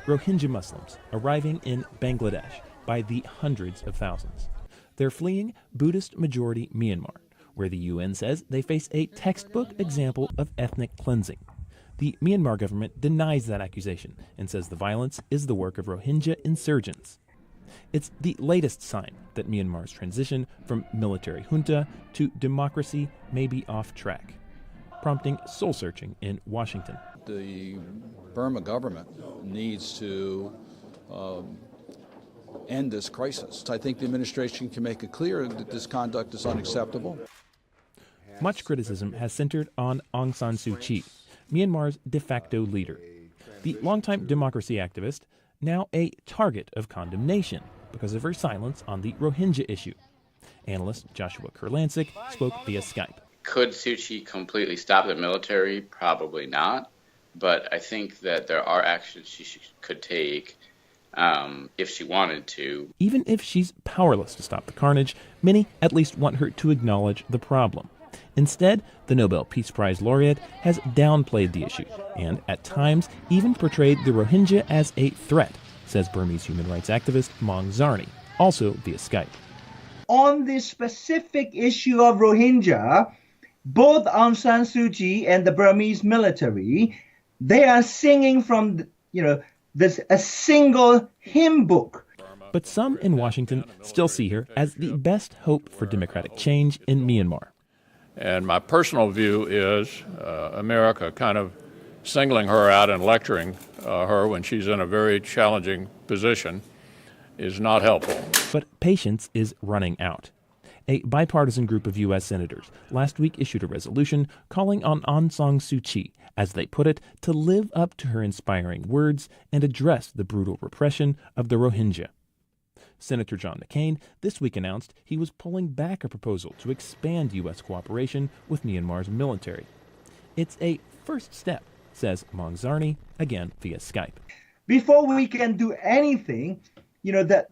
Rohingya Muslims arriving in Bangladesh by the hundreds of thousands. They're fleeing Buddhist-majority Myanmar, where the UN says they face a textbook example of ethnic cleansing. The Myanmar government denies that accusation and says the violence is the work of Rohingya insurgents. It's the latest sign that Myanmar's transition from military junta to democracy may be off track, prompting soul-searching in Washington. The Burma government needs to end this crisis. I think the administration can make it clear that this conduct is unacceptable. Much criticism has centered on Aung San Suu Kyi, Myanmar's de facto leader. The longtime democracy activist, now a target of condemnation because of her silence on the Rohingya issue. Analyst Joshua Kurlansik spoke via Skype. Could Suu Kyi completely stop the military? Probably not. But I think that there are actions she could take if she wanted to. Even if she's powerless to stop the carnage, many at least want her to acknowledge the problem. Instead, the Nobel Peace Prize laureate has downplayed the issue and, at times, even portrayed the Rohingya as a threat, says Burmese human rights activist Aung Zarni, also via Skype. On this specific issue of Rohingya, both Aung San Suu Kyi and the Burmese military, they are singing from, a single hymn book. But some in Washington still see her as the best hope for democratic change in Myanmar. And my personal view is America kind of singling her out and lecturing her when she's in a very challenging position is not helpful. But patience is running out. A bipartisan group of U.S. senators last week issued a resolution calling on Aung San Suu Kyi, as they put it, to live up to her inspiring words and address the brutal repression of the Rohingya. Senator John McCain this week announced he was pulling back a proposal to expand U.S. cooperation with Myanmar's military. It's a first step, says Aung Zarni, again via Skype. Before we can do anything, the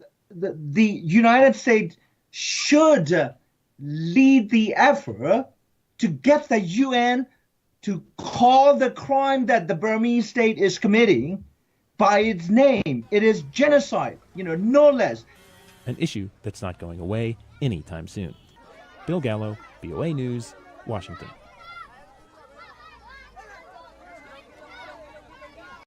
United States should lead the effort to get the UN to call the crime that the Burmese state is committing by its name. It is genocide, no less. An issue that's not going away anytime soon. Bill Gallo, VOA News, Washington.